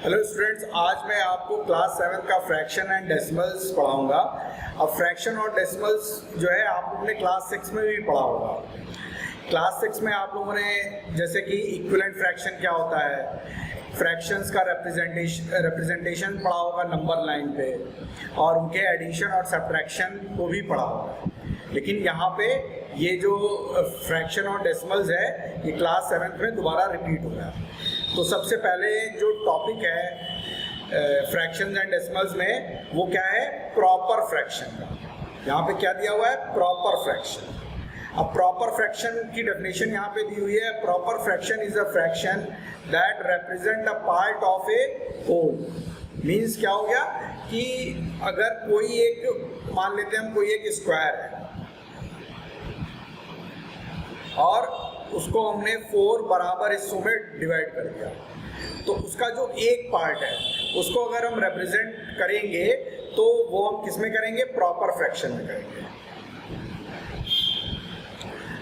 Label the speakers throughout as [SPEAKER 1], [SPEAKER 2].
[SPEAKER 1] Hello students, आज मैं आपको क्लास 7 का फ्रैक्शन एंड डेसिमल्स पढ़ाऊंगा। अब फ्रैक्शन और डेसिमल्स जो है आप लोगों ने क्लास 6 में भी पढ़ा होगा। क्लास 6 में आप लोगों ने जैसे कि इक्विवेलेंट फ्रैक्शन क्या होता है, फ्रैक्शंस का रिप्रेजेंटेशन पढ़ा होगा नंबर लाइन पे, और उनके एडिशन और सब्ट्रैक्शन को भी पढ़ा होगा। लेकिन यहाँ पे ये जो फ्रैक्शन और डेसिमल्स है ये क्लास 7 में दोबारा रिपीट हो रहा है। तो सबसे पहले जो टॉपिक है फ्रैक्शंस एंड डेसिमल्स में वो क्या है, प्रॉपर फ्रैक्शन का। यहाँ पे क्या दिया हुआ है, प्रॉपर फ्रैक्शन। अब प्रॉपर फ्रैक्शन की डेफिनेशन यहाँ पे दी हुई है, proper fraction is a fraction that represent a part of a whole. Means क्या हो गया कि अगर कोई एक, मान लेते हैं हम कोई एक स्क्वायर है और उसको हमने 4 बराबर हिस्सों में डिवाइड कर दिया, तो उसका जो एक पार्ट है उसको अगर हम रिप्रेजेंट करेंगे तो वो हम किस में करेंगे, प्रॉपर फ्रैक्शन में करेंगे।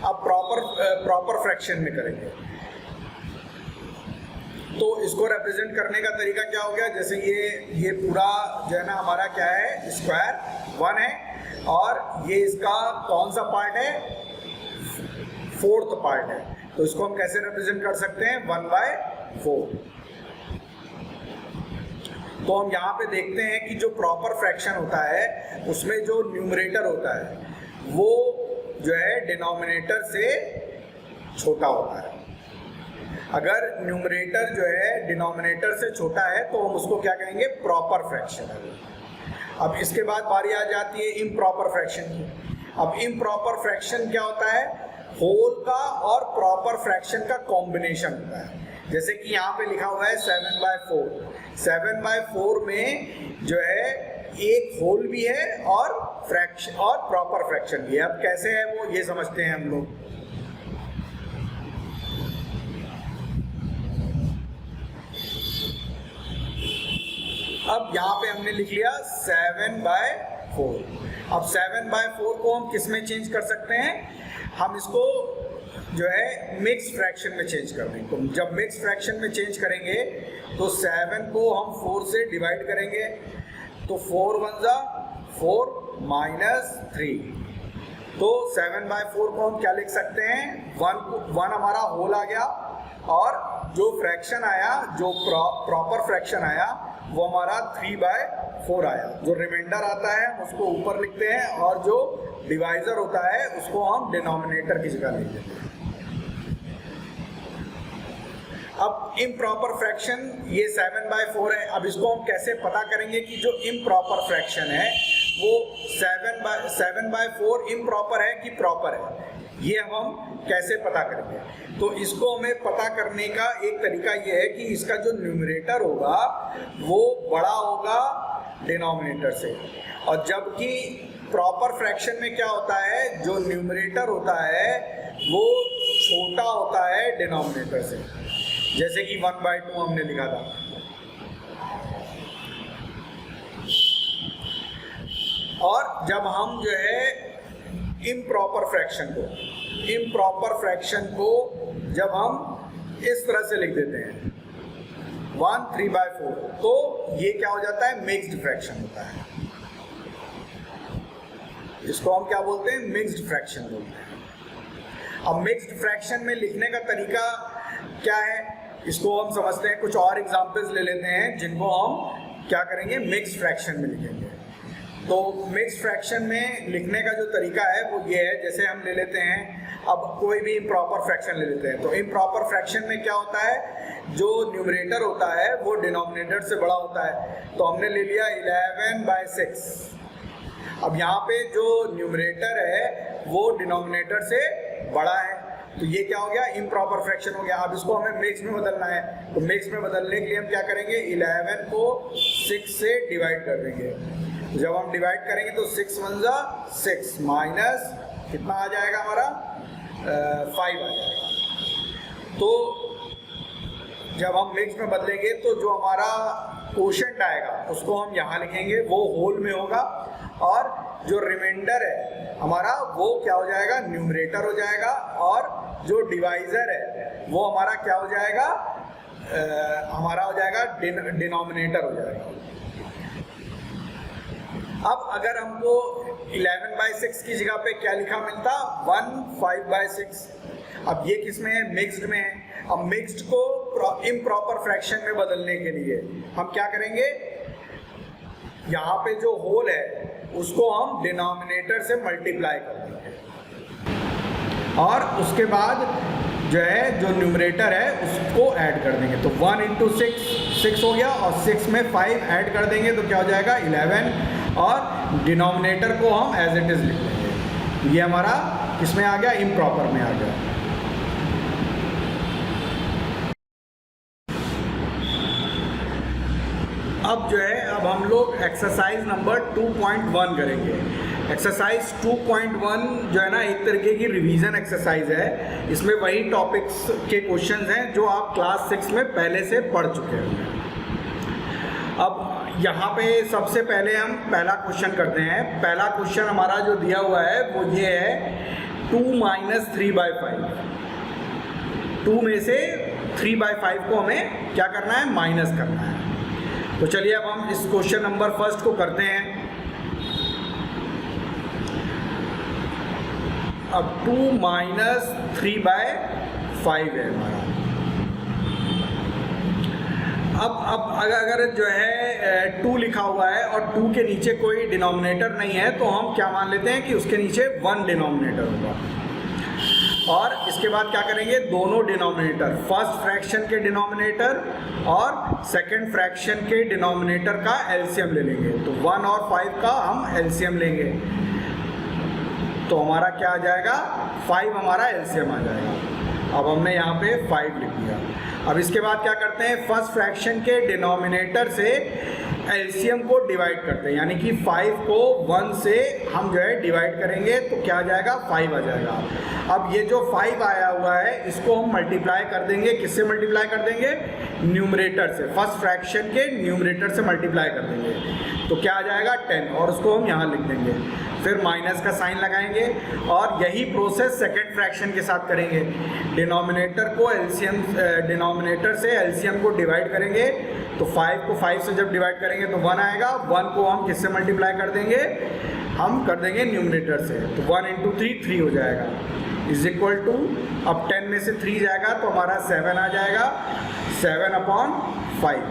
[SPEAKER 1] अब प्रॉपर फ्रैक्शन में करेंगे तो इसको रिप्रेजेंट करने का तरीका क्या हो गया, जैसे ये पूरा जो है ना हमारा क्या है, स्क्वायर 1 है और ये इसका कौन सा पार्ट है, 4th पार्ट है। तो इसको हम कैसे रिप्रेजेंट कर सकते हैं, 1/4। तो हम यहाँ पे देखते हैं कि जो प्रॉपर फ्रैक्शन होता है उसमें जो न्यूमरेटर होता है वो जो है डिनोमिनेटर से छोटा होता है। अगर न्यूमरेटर जो है डिनोमिनेटर से छोटा है तो हम उसको क्या कहेंगे, प्रॉपर फ्रैक्शन है। अब इसके बाद बारी आ जाती है इम्प्रॉपर फ्रैक्शन की। अब इम्प्रॉपर फ्रैक्शन क्या होता है, होल का और प्रॉपर फ्रैक्शन का कॉम्बिनेशन होता है। जैसे कि यहाँ पे लिखा हुआ है 7/4। 7/4 में जो है एक होल भी है और फ्रैक्शन और प्रॉपर फ्रैक्शन भी है। अब कैसे है वो ये समझते हैं हम लोग। अब यहाँ पे हमने लिख लिया 7/4। अब 7/4 को हम किस में चेंज कर सकते हैं, हम इसको जो है मिक्स फ्रैक्शन में चेंज कर देंगे। तो जब मिक्स फ्रैक्शन में चेंज करेंगे तो 7 को हम 4 से डिवाइड करेंगे, तो 4 1 जा 4 -3। तो 7/4 को हम क्या लिख सकते हैं, 1 हमारा होल आ गया और जो फ्रैक्शन आया, जो प्रॉपर फ्रैक्शन आया वो हमारा 3/4 आया। जो रिमाइंडर आता है उसको ऊपर लिखते हैं और जो डिवाइजर होता है उसको हम डिनोमिनेटर की जगह लिख देते हैं। अब इम्प्रॉपर फ्रैक्शन ये 7/4 है। अब इसको हम कैसे पता करेंगे कि जो इम्प्रॉपर फ्रैक्शन है वो 7/4 इम्प्रॉपर है कि प्रॉपर है, ये हम कैसे पता करेंगे। तो इसको हमें पता करने का एक तरीका ये है कि इसका जो न्यूमरेटर होगा वो बड़ा होगा डिनोमिनेटर से, और जबकि प्रॉपर फ्रैक्शन में क्या होता है, जो न्यूमरेटर होता है वो छोटा होता है डिनोमिनेटर से। जैसे कि 1/2 हमने लिखा था। और जब हम जो है इम्प्रॉपर फ्रैक्शन को जब हम इस तरह से लिख देते हैं 1/3/4, तो ये क्या हो जाता है, मिक्स्ड फ्रैक्शन होता है। इसको हम क्या बोलते हैं, मिक्स्ड फ्रैक्शन बोलते हैं। अब मिक्स्ड फ्रैक्शन में लिखने का तरीका क्या है, इसको हम समझते हैं। कुछ और एग्जांपल्स ले लेते हैं जिनको हम क्या करेंगे, मिक्स्ड फ्रैक्शन में लिखेंगे। तो मिक्स्ड फ्रैक्शन में लिखने का जो तरीका है वो ये है, जैसे हम ले लेते हैं, अब कोई भी इम्प्रॉपर फ्रैक्शन ले लेते हैं। तो इम्प्रॉपर फ्रैक्शन में क्या होता है, जो न्यूमरेटर होता है वो डिनोमिनेटर से बड़ा होता है। तो हमने ले लिया 11/6। अब यहाँ पे जो न्यूमरेटर है वो डिनोमिनेटर से बड़ा है, तो ये क्या हो गया, इम्प्रॉपर फ्रैक्शन हो गया। अब इसको हमें मिक्स में बदलना है, तो मिक्स में बदलने के लिए हम क्या करेंगे, 11 को 6 से डिवाइड कर देंगे। जब हम डिवाइड करेंगे तो 6 1 जा 6 माइनस कितना आ जाएगा हमारा 5 आ जाएगा। तो जब हम मिक्स में बदलेंगे तो जो हमारा कोशेंट आएगा उसको हम यहाँ लिखेंगे, वो होल में होगा, और जो रिमाइंडर है हमारा वो क्या हो जाएगा, न्यूमरेटर हो जाएगा, और जो डिवाइजर है वो हमारा क्या हो जाएगा, हमारा हो जाएगा डिनोमिनेटर हो जाएगा। अब अगर हमको 11/6 की जगह पे क्या लिखा मिलता, 1 5/6। अब ये किस में है, मिक्स्ड में है। अब मिक्स्ड को इम्प्रॉपर फ्रैक्शन में बदलने के लिए हम क्या करेंगे, यहाँ पे जो होल है उसको हम डिनोमिनेटर से मल्टीप्लाई कर देंगे और उसके बाद जो है जो न्यूमरेटर है उसको ऐड कर देंगे। तो 1 × 6 हो गया और 6 में 5 ऐड कर देंगे तो क्या हो जाएगा 11 और डिनोमिनेटर को हम एज इट इज़ लिख देंगे। ये हमारा किस में आ गया, इम्प्रॉपर में आ गया। अब जो है अब हम लोग एक्सरसाइज नंबर 2.1 करेंगे। एक्सरसाइज 2.1 जो है ना एक तरीके की रिवीजन एक्सरसाइज है। इसमें वही टॉपिक्स के क्वेश्चंस हैं जो आप क्लास 6 में पहले से पढ़ चुके हैं। अब यहाँ पे सबसे पहले हम पहला क्वेश्चन करते हैं। पहला क्वेश्चन हमारा जो दिया हुआ है वो ये है 2 - 3/5। 2 में से 3/5 को हमें क्या करना है, माइनस करना है। तो चलिए अब हम इस क्वेश्चन नंबर फर्स्ट को करते हैं। अब 2 - 3/5 है हमारा। अब अगर जो है 2 लिखा हुआ है और 2 के नीचे कोई डिनोमिनेटर नहीं है तो हम क्या मान लेते हैं कि उसके नीचे 1 डिनोमिनेटर होगा। और इसके बाद क्या करेंगे, दोनों डिनोमिनेटर, फर्स्ट फ्रैक्शन के डिनोमिनेटर और सेकंड फ्रैक्शन के डिनोमिनेटर का एलसीएम ले लेंगे। तो 1 और 5 का हम एलसीएम लेंगे तो हमारा क्या आ जाएगा, 5 हमारा एलसीएम आ जाएगा। अब हमने यहाँ पे 5 लिख दिया। अब इसके बाद क्या करते हैं, फर्स्ट फ्रैक्शन के डिनोमिनेटर से एलसीएम को डिवाइड करते हैं, यानी कि 5 को 1 से हम जो है डिवाइड करेंगे तो क्या आ जाएगा, 5 आ जाएगा। अब ये जो 5 आया हुआ है इसको हम मल्टीप्लाई कर देंगे, किससे मल्टीप्लाई कर देंगे, न्यूमरेटर से, फर्स्ट फ्रैक्शन के न्यूमरेटर से मल्टीप्लाई कर देंगे तो क्या आ जाएगा 10 और उसको हम यहाँ लिख देंगे। फिर माइनस का साइन लगाएंगे और यही प्रोसेस सेकंड फ्रैक्शन के साथ करेंगे। डिनोमिनेटर को एलसीएम, डिनोमिनेटर से एलसीएम को डिवाइड करेंगे तो 5 को 5 से जब डिवाइड करेंगे तो 1 आएगा। 1 को हम किससे मल्टीप्लाई कर देंगे, हम कर देंगे न्यूमरेटर से। तो 1 × 3 3 हो जाएगा इज इक्वल टू, अब 10 में से 3 जाएगा तो हमारा 7 आ जाएगा, 7/5।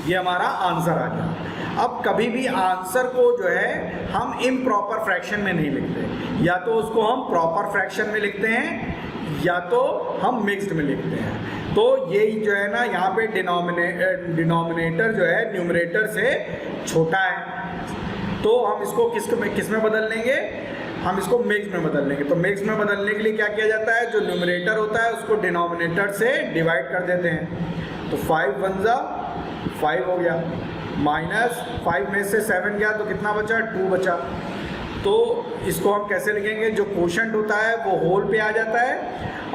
[SPEAKER 1] ये हमारा आंसर आ गया। अब कभी भी आंसर को जो है हम इम्प्रॉपर फ्रैक्शन में नहीं लिखते, या तो उसको हम प्रॉपर फ्रैक्शन में लिखते हैं या तो हम मिक्स्ड में लिखते हैं। तो ये जो है ना यहाँ पे डिनोमिनेटर जो है न्यूमरेटर से छोटा है तो हम इसको किस में बदल लेंगे, हम इसको मिक्स में बदल लेंगे। तो मिक्स में बदलने के लिए क्या किया जाता है, जो न्यूमरेटर होता है उसको डिनोमिनेटर से डिवाइड कर देते हैं। तो 5 1 जा 5 हो गया, माइनस 5 में से 7 गया तो कितना बचा, 2 बचा। तो इसको हम कैसे लिखेंगे, जो कोशेंट होता है वो होल पे आ जाता है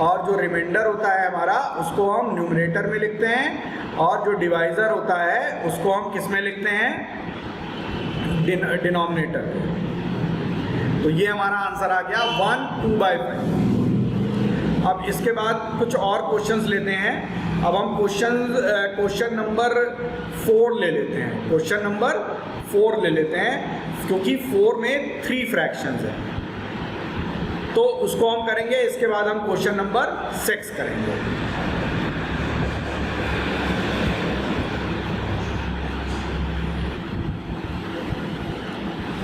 [SPEAKER 1] और जो रिमाइंडर होता है हमारा उसको हम न्यूमरेटर में लिखते हैं और जो डिवाइज़र होता है उसको हम किस में लिखते हैं, डिनोमिनेटर में। तो ये हमारा आंसर आ गया 1 2/5। अब इसके बाद कुछ और क्वेश्चंस लेते हैं। अब हम क्वेश्चन नंबर 4 ले लेते हैं। क्वेश्चन नंबर 4 ले लेते हैं क्योंकि 4 में 3 फ्रैक्शंस हैं तो उसको हम करेंगे। इसके बाद हम क्वेश्चन नंबर 6 करेंगे।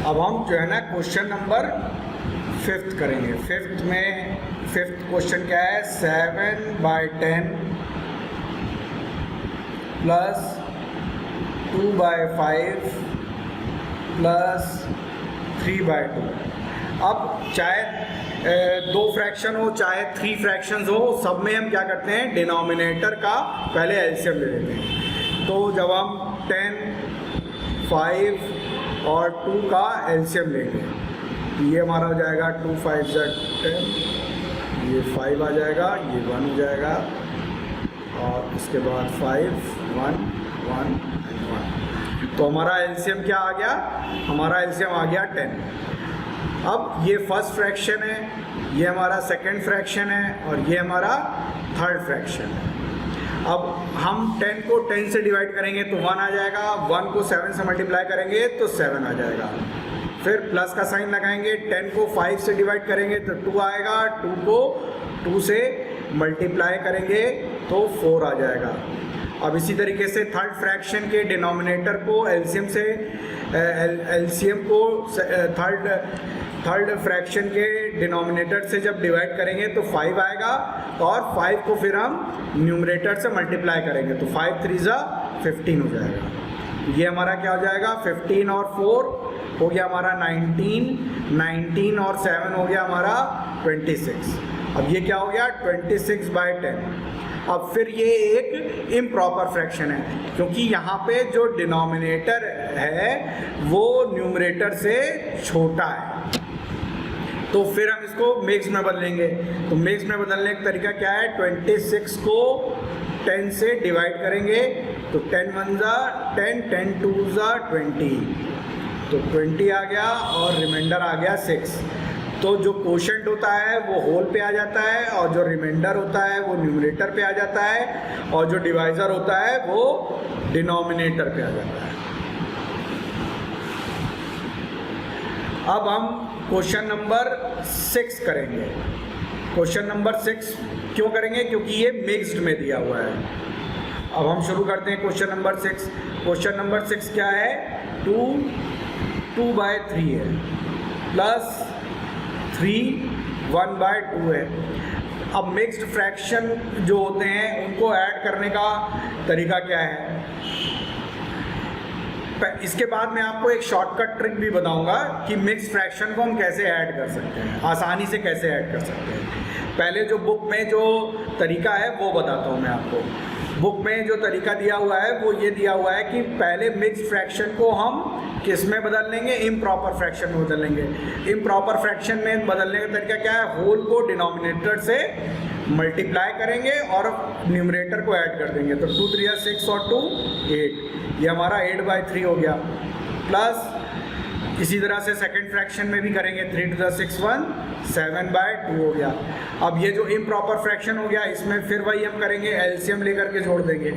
[SPEAKER 1] अब हम जो है ना क्वेश्चन नंबर 5 करेंगे। 5th क्वेश्चन क्या है, 7/10 प्लस 2/5 प्लस 3/2। अब चाहे 2 फ्रैक्शन हो चाहे 3 फ्रैक्शंस हो, सब में हम क्या करते हैं, डिनोमिनेटर का पहले एलसीएम ले लेते हैं। तो जब हम 10, 5 और 2 का एलसीएम लेंगे तो ये हमारा हो जाएगा 2 5 10, ये 5 आ जाएगा, ये 1 हो जाएगा और इसके बाद 5 1 1 1। तो हमारा एलसीएम क्या आ गया, हमारा एलसीएम आ गया 10। अब ये फर्स्ट फ्रैक्शन है, ये हमारा सेकंड फ्रैक्शन है और ये हमारा थर्ड फ्रैक्शन है। अब हम 10 को 10 से डिवाइड करेंगे तो 1 आ जाएगा, 1 को 7 से मल्टीप्लाई करेंगे तो 7 आ जाएगा। फिर प्लस का साइन लगाएंगे, 10 को 5 से डिवाइड करेंगे तो 2 आएगा, 2 को 2 से मल्टीप्लाई करेंगे तो 4 आ जाएगा। अब इसी तरीके से थर्ड फ्रैक्शन के डिनोमिनेटर को एलसीएम से थर्ड फ्रैक्शन के डिनोमिनेटर से जब डिवाइड करेंगे तो 5 आएगा और 5 को फिर हम न्यूमरेटर से मल्टीप्लाई करेंगे तो 5 3 जा 15 हो जाएगा। ये हमारा क्या हो जाएगा, 15 और 4 हो गया हमारा 19, 19 और 7 हो गया हमारा 26। अब ये क्या हो गया 26/10। अब फिर ये एक इम्प्रॉपर फ्रैक्शन है क्योंकि यहाँ पे जो डिनोमिनेटर है वो न्यूमरेटर से छोटा है, तो फिर हम इसको मिक्स में बदलेंगे। तो मिक्स में बदलने का तरीका क्या है, 26 को 10 से डिवाइड करेंगे तो 10 1 जा 10, 10 2 जा 20, तो 20 आ गया और रिमाइंडर आ गया 6। तो जो कोशेंट होता है वो होल पे आ जाता है और जो रिमाइंडर होता है वो न्यूमरेटर पे आ जाता है और जो डिवाइज़र होता है वो डिनोमिनेटर पे आ जाता है। अब हम क्वेश्चन नंबर 6 करेंगे। क्वेश्चन नंबर 6 क्यों करेंगे, क्योंकि ये मिक्स्ड में दिया हुआ है। अब हम शुरू करते हैं क्वेश्चन नंबर 6। क्वेश्चन नंबर 6 क्या है, 2/3 है प्लस 3 1/2 है। अब मिक्स्ड फ्रैक्शन जो होते हैं उनको ऐड करने का तरीका क्या है, इसके बाद मैं आपको एक शॉर्टकट ट्रिक भी बताऊंगा कि मिक्स फ्रैक्शन को हम कैसे ऐड कर सकते हैं, आसानी से कैसे ऐड कर सकते हैं। पहले जो बुक में जो तरीका है वो बताता हूँ मैं आपको। बुक में जो तरीका दिया हुआ है वो ये दिया हुआ है कि पहले मिक्स फ्रैक्शन को हम किस में बदल लेंगे, इम्प्रॉपर फ्रैक्शन में बदल लेंगे। इम्प्रॉपर फ्रैक्शन में बदलने का तरीका क्या है, होल को डिनोमिनेटर से मल्टीप्लाई करेंगे और न्यूमरेटर को ऐड कर देंगे। तो 2 3 6 और 2 8, ये हमारा 8/3 हो गया। प्लस इसी तरह से सेकंड फ्रैक्शन में भी करेंगे, 3 2 6 1 7/2 हो गया। अब ये जो इम्प्रॉपर फ्रैक्शन हो गया इसमें फिर वही हम करेंगे, एलसीएम लेकर के जोड़ देंगे।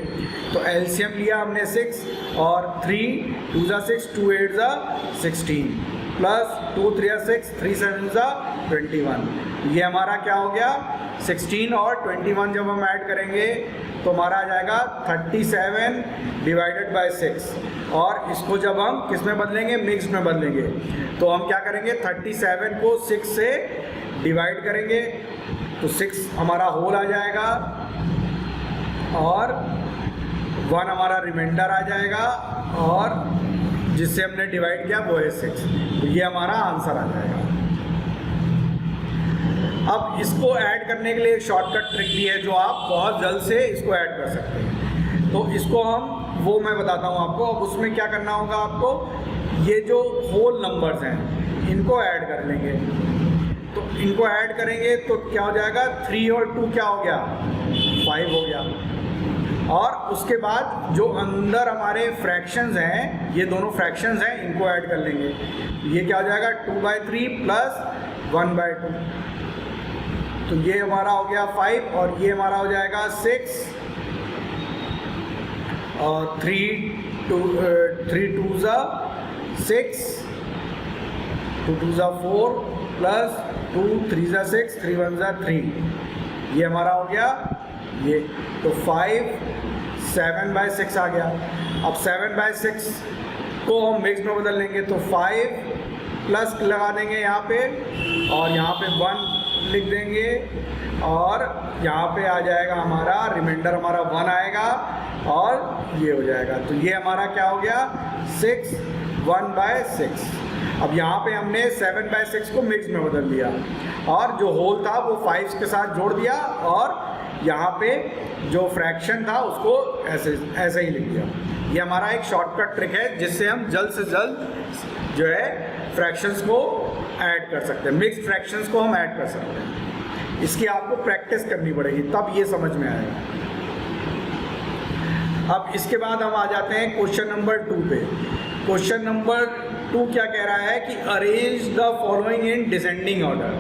[SPEAKER 1] तो एलसीएम लिया हमने 6 और 3 2 6 2 8 16 प्लस 2 3 6 3 7 21। ये हमारा क्या हो गया, 16 और 21 जब हम ऐड करेंगे तो हमारा आ जाएगा 37/6। और इसको जब हम किस में बदलेंगे, मिक्स में बदलेंगे। तो हम क्या करेंगे, 37 को 6 से डिवाइड करेंगे तो 6 हमारा होल आ जाएगा और 1 हमारा रिमाइंडर आ जाएगा और जिससे हमने डिवाइड किया वो है 6। तो ये हमारा आंसर आ जाएगा। अब इसको ऐड करने के लिए एक शॉर्टकट ट्रिक भी है जो आप बहुत जल्द से इसको ऐड कर सकते हैं। तो इसको वो मैं बताता हूँ आपको। अब उसमें क्या करना होगा आपको, ये जो होल नंबर्स हैं इनको ऐड कर लेंगे। तो इनको ऐड करेंगे तो क्या हो जाएगा, 3 और 2 क्या हो गया, 5 हो गया। और उसके बाद जो अंदर हमारे फ्रैक्शंस हैं, ये दोनों फ्रैक्शंस हैं, इनको ऐड कर लेंगे। ये क्या हो जाएगा, 2/3 प्लस 1/2। तो ये हमारा हो गया 5 और ये हमारा हो जाएगा 6 और 3 2 6 2 2 4 प्लस 2 3 6 3 1 3। ये हमारा हो गया ये। तो 5 7/6 आ गया। अब 7/6 को हम मिक्स में बदल लेंगे तो 5 प्लस लगा देंगे यहाँ पे और यहाँ पे 1 लिख देंगे और यहाँ पे आ जाएगा हमारा रिमाइंडर, हमारा 1 आएगा और ये हो जाएगा। तो ये हमारा क्या हो गया, 6 1/6। अब यहाँ पे हमने 7/6 को मिक्स में बदल दिया और जो होल था वो 5 के साथ जोड़ दिया और यहाँ पे जो फ्रैक्शन था उसको ऐसे ही लिख दिया। ये हमारा एक शॉर्टकट ट्रिक है जिससे हम जल्द से जल्द जो है फ्रैक्शंस को ऐड कर सकते हैं, मिक्स्ड फ्रैक्शंस को हम ऐड कर सकते हैं। इसकी आपको प्रैक्टिस करनी पड़ेगी तब ये समझ में आएगा। अब इसके बाद हम आ जाते हैं क्वेश्चन नंबर 2 पे। क्वेश्चन नंबर 2 क्या कह रहा है कि arrange the following in descending order,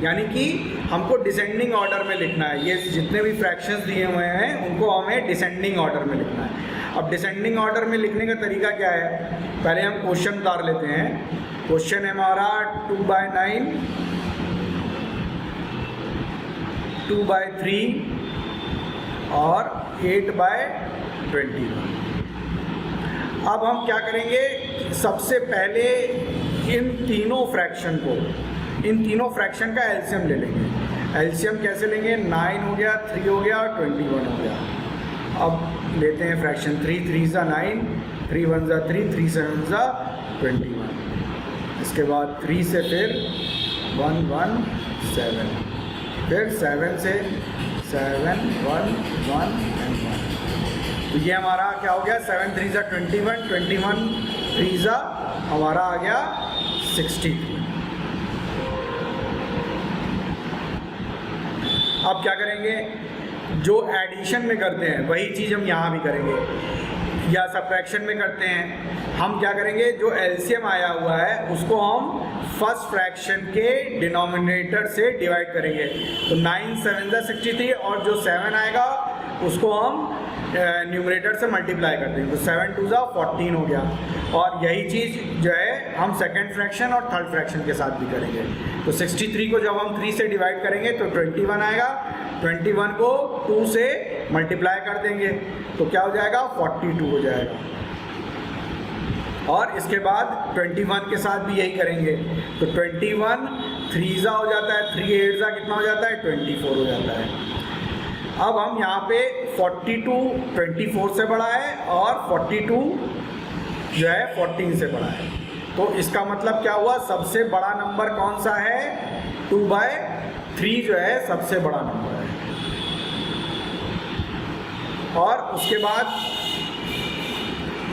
[SPEAKER 1] यानी कि हमको डिसेंडिंग ऑर्डर में लिखना है। ये जितने भी फ्रैक्शंस दिए हुए हैं उनको हमें डिसेंडिंग ऑर्डर में लिखना है। अब डिसेंडिंग ऑर्डर में लिखने का तरीका क्या है, पहले हम क्वेश्चन उतार लेते हैं। क्वेश्चन है हमारा 2/9, 2/3 और 8/21। अब हम क्या करेंगे, सबसे पहले इन तीनों फ्रैक्शन का एलसीएम ले लेंगे। एलसीएम कैसे लेंगे, 9 हो गया, 3 हो गया और 21 हो गया। अब लेते हैं फ्रैक्शन 3 3 सा 9, 3 1 सा 3, 3 7 सा 21। इसके बाद 3 से फिर 1 1 7, फिर 7 से 7 1 1 and 1। तो ये हमारा क्या हो गया, 7 3 सा 21, 21 3 सा हमारा आ गया 63। अब क्या करेंगे, जो एडिशन में करते हैं वही चीज़ हम यहाँ भी करेंगे, या सब्ट्रैक्शन में करते हैं। हम क्या करेंगे, जो एलसीएम आया हुआ है उसको हम फर्स्ट फ्रैक्शन के डिनोमिनेटर से डिवाइड करेंगे। तो 9 7 सा 63 और जो 7 आएगा उसको हम न्यूमरेटर से मल्टीप्लाई करते हैं, तो 7 2 सा 14 हो गया। और यही चीज़ जो है हम सेकंड फ्रैक्शन और थर्ड फ्रैक्शन के साथ भी करेंगे। तो 63 को जब हम 3 से डिवाइड करेंगे तो 21 आएगा, 21 को 2 से मल्टीप्लाई कर देंगे तो क्या हो जाएगा, 42 हो जाएगा। और इसके बाद 21 के साथ भी यही करेंगे, तो 21 3 सा हो जाता है, 3 8 सा कितना हो जाता है, 24 हो जाता है। अब हम यहाँ पे 42 24 से बड़ा है और 42 जो है 14 से बड़ा है। तो इसका मतलब क्या हुआ, सबसे बड़ा नंबर कौन सा है, 2/3 जो है सबसे बड़ा नंबर है। और उसके बाद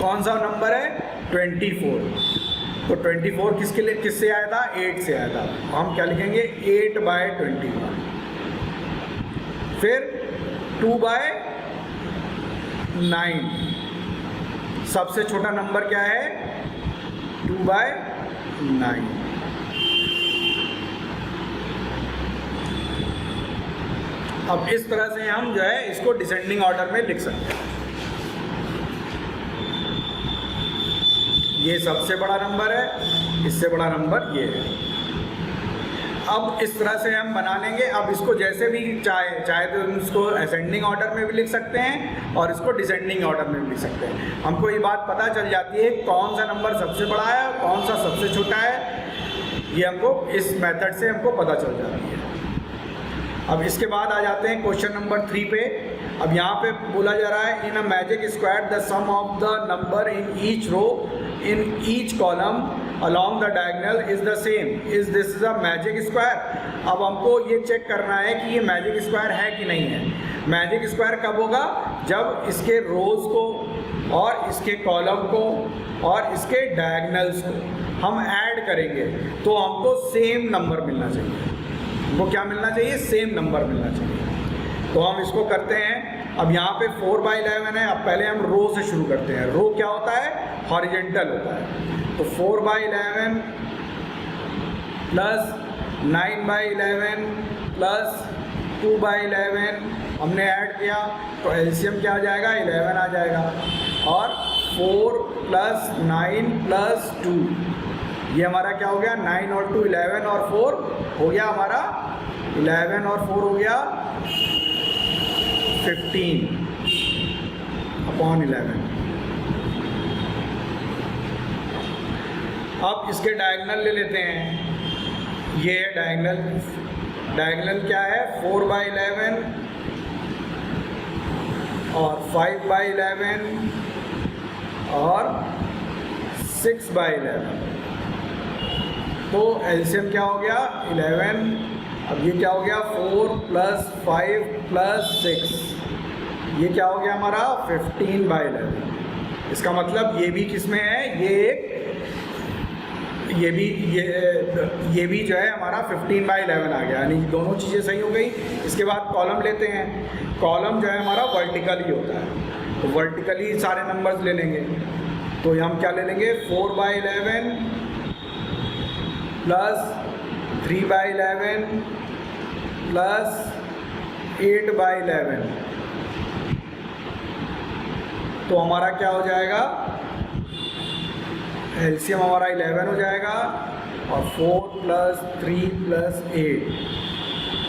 [SPEAKER 1] कौन सा नंबर है, 24। तो 24 किसके लिए, किससे आया था, 8 से आया था। हम क्या लिखेंगे, 8/21। फिर 2/9, सबसे छोटा नंबर क्या है, 2/9। अब इस तरह से हम जो है इसको डिसेंडिंग ऑर्डर में लिख सकते हैं। ये सबसे बड़ा नंबर है, इससे बड़ा नंबर ये है। अब इस तरह से हम बना लेंगे। अब इसको जैसे भी चाहे तो इसको असेंडिंग ऑर्डर में भी लिख सकते हैं और इसको डिसेंडिंग ऑर्डर में भी लिख सकते हैं। हमको ये बात पता चल जाती है कौन सा नंबर सबसे बड़ा है और कौन सा सबसे छोटा है, ये हमको इस मेथड से हमको पता चल जाती है। अब इसके बाद आ जाते हैं क्वेश्चन नंबर 3 पे। अब यहाँ पे बोला जा रहा है, in a magic square the sum of the number in each row in each column along the diagonal is the same, is this is a magic square। अब हमको ये चेक करना है कि ये मैजिक स्क्वायर है कि नहीं है। मैजिक स्क्वायर कब होगा, जब इसके रोज को और इसके कॉलम को और इसके डायगनल्स को हम ऐड करेंगे तो हमको सेम नंबर मिलना चाहिए। हमको क्या मिलना चाहिए, सेम नंबर मिलना चाहिए। तो हम इसको करते हैं। अब यहाँ पे 4/11 है। अब पहले हम रो से शुरू करते हैं। रो क्या होता है, हॉरिजेंटल होता है। तो 4/11 प्लस 9/11 प्लस 2/11 हमने ऐड किया तो एलसीएम क्या आ जाएगा, 11 आ जाएगा। और 4 + 9 + 2 ये हमारा क्या हो गया, 9 और 2 11 और 4 हो गया हमारा 11 और 4 हो गया 15/11। अब इसके डायगोनल ले लेते हैं। ये है डायगोनल। डायगोनल क्या है, 4/11 और 5/11 और 6/11। तो एलसीएम क्या हो गया, 11। अब ये क्या हो गया, 4 + 5 + 6 ये क्या हो गया हमारा 15/11। इसका मतलब ये भी किस में है, ये भी जो है हमारा 15/11 आ गया, यानी दोनों चीज़ें सही हो गई। इसके बाद कॉलम लेते हैं। कॉलम जो है हमारा वर्टिकली होता है, तो वर्टिकली सारे नंबर्स ले लेंगे। तो हम क्या ले लेंगे, 4/11 प्लस 3/11 प्लस 8/11, तो हमारा क्या हो जाएगा, एलसीएम हमारा 11 हो जाएगा और 4 + 3 + 8,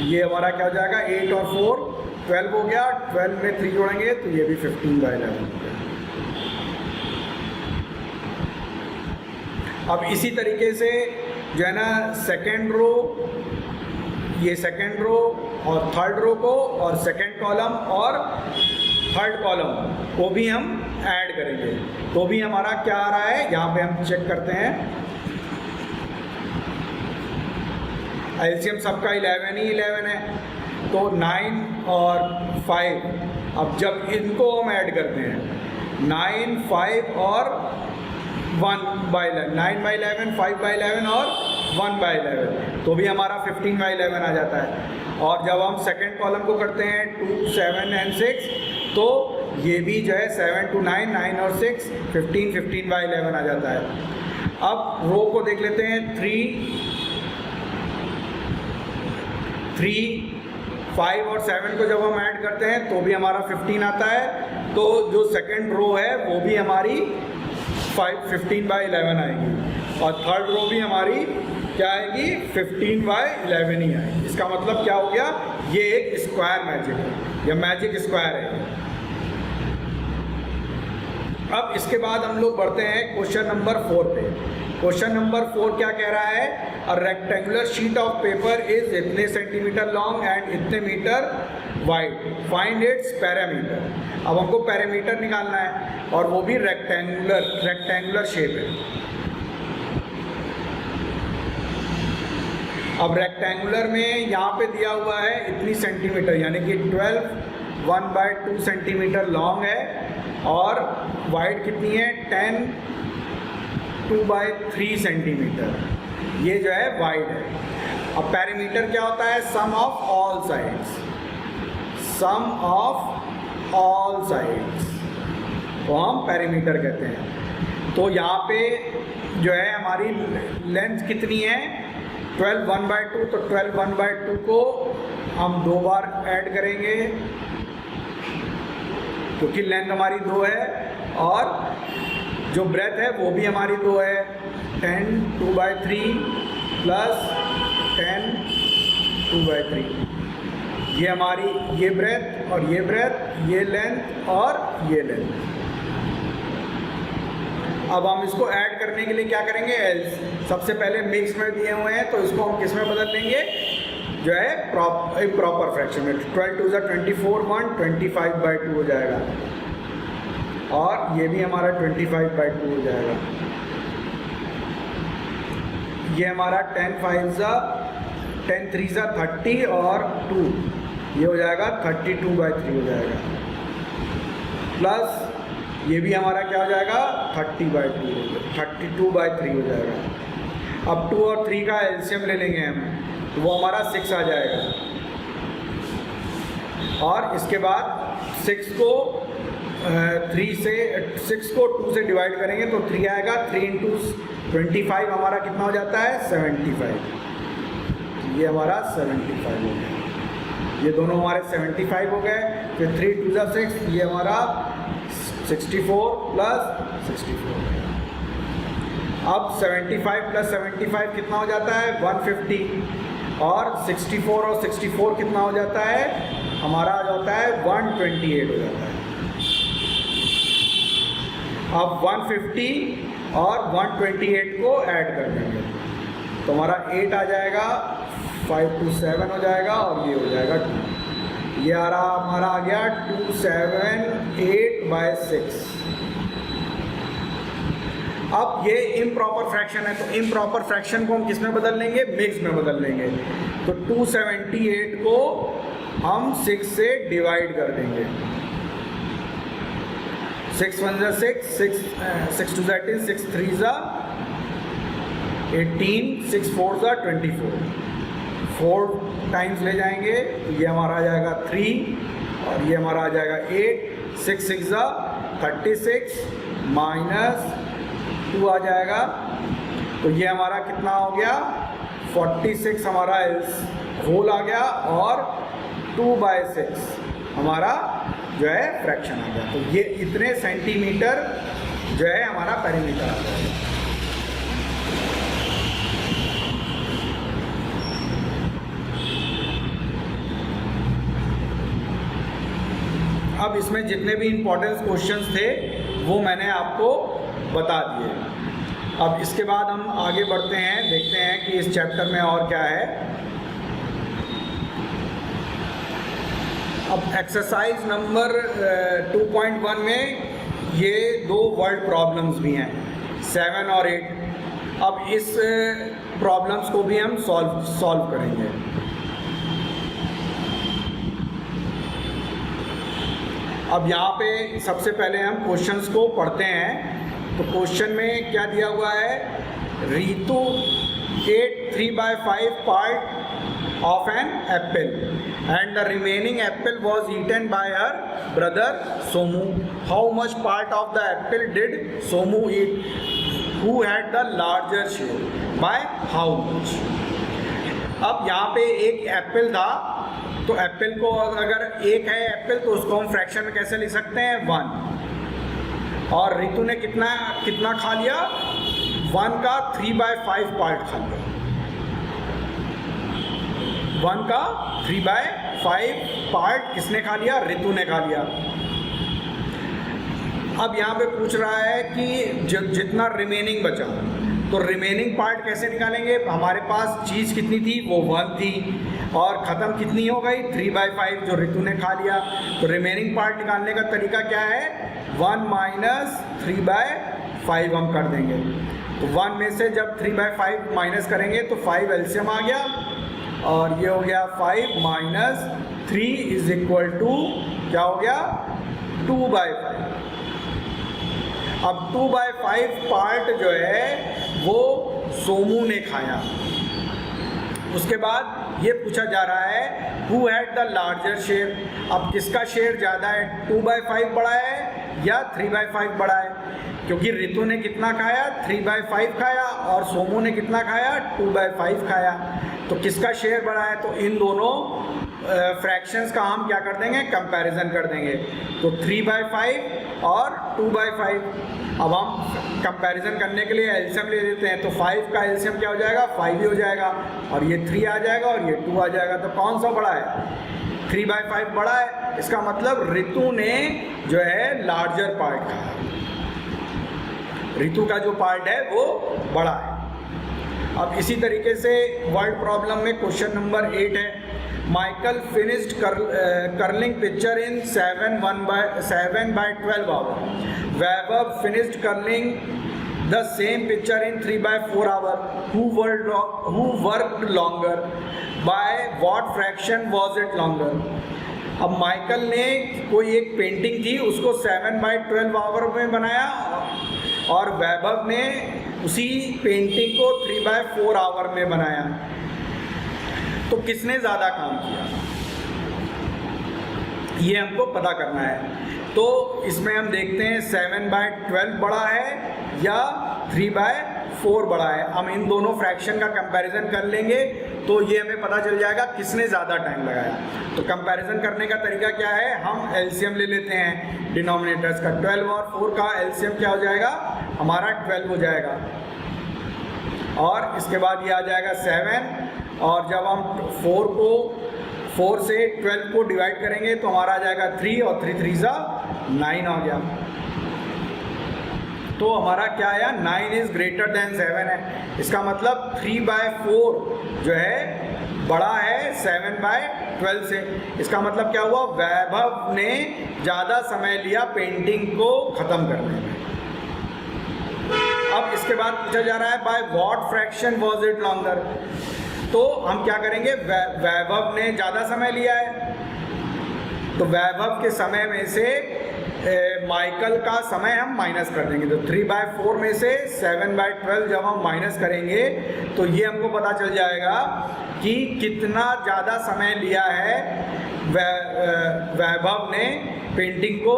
[SPEAKER 1] ये हमारा क्या हो जाएगा, 8 और 4 12 हो गया, 12 में 3 जोड़ेंगे तो ये भी 15/11 हो गया। अब इसी तरीके से जो है ना सेकेंड रो, ये सेकेंड रो और थर्ड रो को और सेकेंड कॉलम और थर्ड कॉलम को भी हम ऐड करेंगे, तो भी हमारा क्या आ रहा है, यहाँ पे हम चेक करते हैं। एलसीएम सबका 11 ही 11 है, तो 9 और 5, अब जब इनको हम ऐड करते हैं 9, 5 और 1/11, 9/11, 5/11 और 1/11, तो भी हमारा 15/11 आ जाता है। और जब हम सेकेंड कॉलम को करते हैं 2, 7 और 6, तो ये भी जो है 7 to 9, 9 और 6, 15, 15/11 आ जाता है। अब रो को देख लेते हैं, 3, 5 और 7 को जब हम ऐड करते हैं तो भी हमारा 15 आता है, तो जो सेकेंड रो है वो भी हमारी 15/11 आएगी और थर्ड रो भी हमारी क्या आएगी, 15/11 ही आएगी। इसका मतलब क्या हो गया, ये एक स्क्वायर मैजिक है या मैजिक स्क्वायर है। अब इसके बाद हम लोग बढ़ते हैं क्वेश्चन नंबर 4 पे। क्वेश्चन नंबर 4 क्या कह रहा है, a rectangular sheet of paper is इतने सेंटीमीटर लॉन्ग एंड इतने metre wide, find its parameter. अब हमको पैरामीटर निकालना है और वो भी रेक्टेंगुलर शेप है। अब रेक्टेंगुलर में यहाँ पे दिया हुआ है इतनी सेंटीमीटर, यानी कि 12 1/2 सेंटीमीटर लॉन्ग है और वाइड कितनी है, 10 2/3 सेंटीमीटर, ये जो है वाइड है। अब पैरामीटर क्या होता है, sum of all sides, sum of all sides को हम पैरामीटर कहते हैं। तो यहाँ पे जो है हमारी लेंथ कितनी है, 12 1/2, तो 12 1/2 को हम 2 बार ऐड करेंगे क्योंकि लेंथ हमारी 2 है और जो ब्रेथ है वो भी हमारी 2 है, 10 2/3 प्लस 10 2/3, ये हमारी ये ब्रेथ और ये ब्रेथ, ये लेंथ और ये लेंथ। अब हम इसको ऐड करने के लिए क्या करेंगे, सबसे पहले मिक्स में दिए हुए हैं तो इसको हम किस में बदल लेंगे, जो है प्रॉपर फ्रैक्शन में। 12 2 24, 1 25/2 हो जाएगा और ये भी हमारा 25/2 हो जाएगा। ये हमारा 10 5 10 3 30 और 2, ये हो जाएगा 32/3 हो जाएगा, प्लस ये भी हमारा क्या हो जाएगा 30/2, 32/3 हो जाएगा। अब 2 और 3 का एलसीएम ले लेंगे हम, तो वो हमारा 6 आ जाएगा और इसके बाद 6 को 2 से डिवाइड करेंगे तो 3 आएगा, 3 × 25 हमारा कितना हो जाता है, 75, ये हमारा 75 हो गया, ये दोनों हमारे 75 हो गए। फिर 3 2 6, ये हमारा 64 प्लस 64। अब 75 प्लस 75 कितना हो जाता है, 150 और 64 और 64 कितना हो जाता है, हमारा आ जाता है 128 हो जाता है। अब 150 और 128 को ऐड कर देंगे तो हमारा 8 आ जाएगा, 5 2 7 हो जाएगा और ये हो जाएगा 2, ये हमारा आ गया 278/6। अब ये इम्प्रॉपर फ्रैक्शन है तो इम्प्रॉपर फ्रैक्शन को हम किस में बदल लेंगे, मिक्स में बदल लेंगे। तो 278 को हम 6 से डिवाइड कर देंगे, 6 1 6, 6 2 18, 6 3 18, 6 4 24, 4 टाइम्स ले जाएंगे तो ये हमारा आ जाएगा 3 और ये हमारा आ जाएगा 8, 6 6 36 माइनस 2 आ जाएगा तो ये हमारा कितना हो गया 46 हमारा होल आ गया और 2/6 हमारा जो है फ्रैक्शन आ गया। तो ये इतने सेंटीमीटर जो है हमारा पेरीमीटर आ गया। अब इसमें जितने भी इम्पोर्टेंट क्वेश्चंस थे वो मैंने आपको बता दिए। अब इसके बाद हम आगे बढ़ते हैं, देखते हैं कि इस चैप्टर में और क्या है। अब एक्सरसाइज नंबर 2.1 में ये दो वर्ड प्रॉब्लम्स भी हैं, 7 और 8। अब इस प्रॉब्लम्स को भी हम सॉल्व करेंगे। अब यहाँ पे सबसे पहले हम क्वेश्चंस को पढ़ते हैं। तो क्वेश्चन में क्या दिया हुआ है, Ritu ate 3/5 part of an apple and the remaining apple was eaten by her brother Somu. How much part of the apple did Somu eat? Who had the larger share? By how much? अब यहाँ पे एक Apple था, तो Apple को अगर एक है एप्पल तो उसको हम फ्रैक्शन में कैसे लिख सकते हैं, 1। और रितु ने कितना खा लिया, 1 का 3/5 पार्ट खा लिया। 1 का 3/5 पार्ट किसने खा लिया, रितु ने खा लिया। अब यहाँ पे पूछ रहा है कि जितना रिमेनिंग बचा, तो रिमेनिंग पार्ट कैसे निकालेंगे। हमारे पास चीज़ कितनी थी, वो 1 थी, और ख़त्म कितनी हो गई, 3/5 जो रितु ने खा लिया। तो रिमेनिंग पार्ट निकालने का तरीका क्या है, 1 - 3/5 हम कर देंगे। तो 1 में से जब 3/5 माइनस करेंगे तो 5 एलसीएम आ गया, और ये हो गया 5 - 3 = क्या हो गया, 2/5। अब 2/5 पार्ट जो है वो सोमू ने खाया। उसके बाद ये पूछा जा रहा है who had the larger share. अब किसका शेयर ज़्यादा है, 2/5 बड़ा है या 3/5 बड़ा है, क्योंकि रितु ने कितना खाया, 3/5 खाया, और सोमू ने कितना खाया, 2/5 खाया। तो किसका शेयर बड़ा है, तो इन दोनों फ्रैक्शंस का हम क्या कर देंगे, कंपैरिजन कर देंगे। तो 3/5 और 2/5। अब हम कंपैरिजन करने के लिए एलसीएम ले लेते हैं। तो 5 का एलसीएम क्या हो जाएगा, 5 ही हो जाएगा, और ये 3 आ जाएगा और ये 2 आ जाएगा। तो कौन सा बड़ा है, 3/5 बड़ा है। इसका मतलब रितु ने जो है लार्जर पार्ट खाया, रितु का जो पार्ट है वो बड़ा है। अब इसी तरीके से वर्ड प्रॉब्लम में क्वेश्चन नंबर 8 है, Michael finished curling picture in 7/12 hour. Vaibhav finished curling the same picture in 3/4 hour. Who worked longer, by what fraction was it longer. अब माइकल ने कोई एक पेंटिंग थी उसको 7/12 आवर में बनाया, और वैभव ने उसी पेंटिंग को 3/4 आवर में बनाया। तो किसने ज़्यादा काम किया, ये हमको पता करना है। तो इसमें हम देखते हैं 7/12 बड़ा है या 3/4 बड़ा है। हम इन दोनों फ्रैक्शन का कंपैरिजन कर लेंगे तो ये हमें पता चल जाएगा किसने ज़्यादा टाइम लगाया। तो कंपैरिजन करने का तरीका क्या है, हम एलसीएम ले लेते हैं डिनोमिनेटर्स का। 12 और 4 का एलसीएम क्या हो जाएगा, हमारा 12 हो जाएगा, और इसके बाद ये आ जाएगा 7, और जब हम 4 से 12 को डिवाइड करेंगे तो हमारा आ जाएगा 3, और 3 3 = 9 आ गया। तो हमारा क्या आया, 9 इज़ ग्रेटर देन 7 है। इसका मतलब 3/4 जो है बड़ा है 7/12 से। इसका मतलब क्या हुआ, वैभव ने ज़्यादा समय लिया पेंटिंग को ख़त्म करने में। अब इसके बाद पूछा जा रहा है bye what fraction was it longer. तो हम क्या करेंगे, वैभव ने ज़्यादा समय लिया है, तो वैभव के समय में से माइकल का समय हम माइनस कर देंगे। तो 3/4 में से 7/12 जब हम माइनस करेंगे तो ये हमको पता चल जाएगा कि कितना ज़्यादा समय लिया है वैभव ने पेंटिंग को,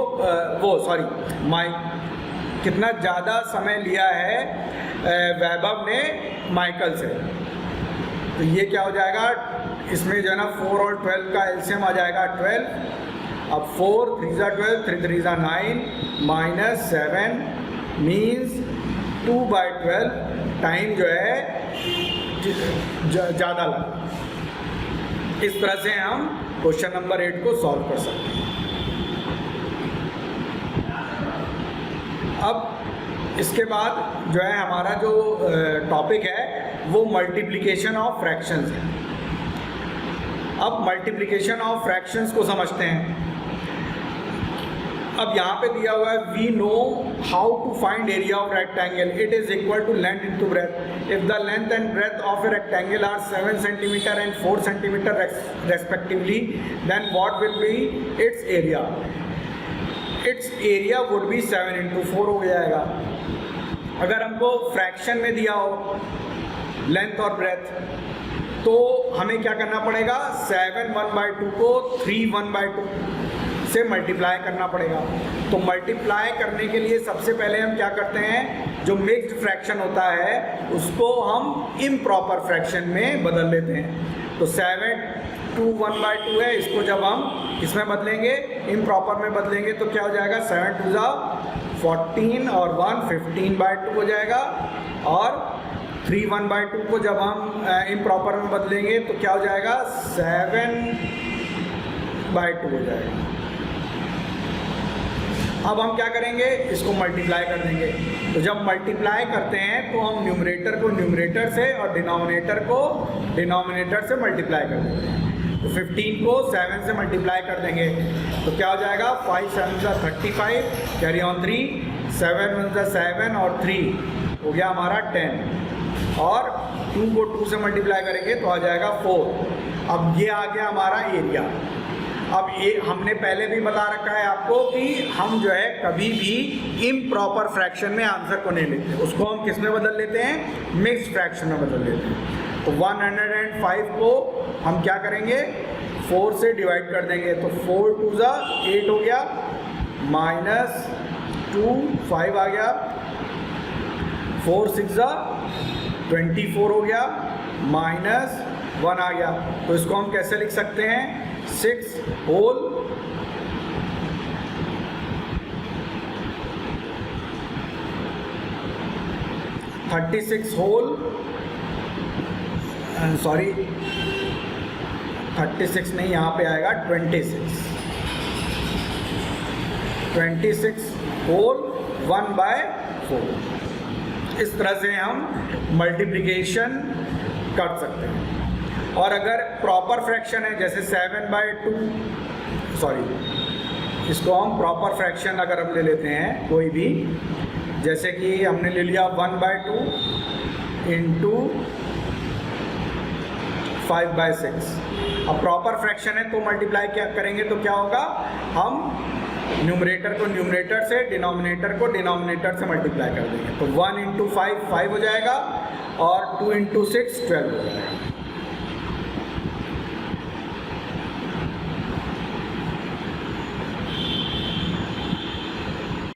[SPEAKER 1] कितना ज़्यादा समय लिया है वैभव ने माइकल से। तो ये क्या हो जाएगा, इसमें जो है ना 4 और 12 का एलसीएम आ जाएगा 12। अब 4 3 ज़ा 12, 3 3 ज़ा 9 माइनस 7 मीन्स 2/12 टाइम जो है ज़्यादा लगा। इस तरह से हम क्वेश्चन नंबर 8 को सॉल्व कर सकते हैं। अब इसके बाद जो है हमारा जो टॉपिक है वो मल्टीप्लिकेशन ऑफ फ्रैक्शंस है। अब मल्टीप्लिकेशन ऑफ फ्रैक्शंस को समझते हैं। अब यहाँ पे दिया हुआ है we know how to find area of rectangle, it is equal to length into breadth. If the length and breadth of a rectangle are 7 centimetre and 4 centimetre respectively, then what will be its area. Its area would be 7 into 4 हो जाएगा। अगर हमको fraction में दिया हो length और breath, तो हमें क्या करना पड़ेगा, 7 1/2 को 3 1/2 से मल्टीप्लाई करना पड़ेगा। तो मल्टीप्लाई करने के लिए सबसे पहले हम क्या करते हैं, जो मिक्स्ड फ्रैक्शन होता है उसको हम इम्प्रॉपर फ्रैक्शन में बदल लेते हैं। तो 7 2 1/2 है, इसको जब हम इसमें बदलेंगे, इम्प्रॉपर में बदलेंगे, तो क्या हो जाएगा, 7 2 ज़ा 14 और 1 15/2 हो जाएगा। और 3 1/2 को जब हम इम्प्रॉपर में बदलेंगे तो क्या हो जाएगा, 7/2 हो जाएगा। अब हम क्या करेंगे, इसको मल्टीप्लाई कर देंगे। तो जब मल्टीप्लाई करते हैं तो हम न्यूमरेटर को न्यूमरेटर से और डिनोमिनेटर को डिनोमिनेटर से मल्टीप्लाई कर देंगे। तो 15 को 7 से मल्टीप्लाई कर देंगे तो क्या हो जाएगा, 5 7 ज़ा 35, कैरी ऑन 3, 7 1 ज़ा 7 और 3 हो गया हमारा 10। और 2 को 2 से मल्टीप्लाई करेंगे तो आ जाएगा 4। अब ये आ गया हमारा एरिया। अब ये हमने पहले भी बता रखा है आपको कि हम जो है कभी भी इम्प्रॉपर फ्रैक्शन में आंसर को नहीं लेते, उसको हम किस में बदल लेते हैं, मिक्स्ड फ्रैक्शन में बदल लेते हैं। तो 105 को हम क्या करेंगे, 4 से डिवाइड कर देंगे। तो 4 2 ज़ा 8 हो गया, माइनस 2 5 आ गया, 4 6 ज़ा 24 हो गया, माइनस 1 आ गया। तो इसको हम कैसे लिख सकते हैं, 6 होल 36 होल 36 नहीं, यहाँ पे आएगा 26 होल 1/4। इस तरह से हम मल्टीप्लिकेशन कर सकते हैं। और अगर प्रॉपर फ्रैक्शन है जैसे 7/2, इसको हम प्रॉपर फ्रैक्शन अगर हम ले लेते हैं कोई भी, जैसे कि हमने ले लिया 1/2 इंटू 5/6। अब प्रॉपर फ्रैक्शन है तो मल्टीप्लाई क्या करेंगे तो क्या होगा, हम न्यूमरेटर को न्यूमरेटर से, डिनोमिनेटर को डिनोमिनेटर से मल्टीप्लाई कर देंगे। तो 1 इंटू 5 5 हो जाएगा और 2 इंटू 6 12 हो जाएगा।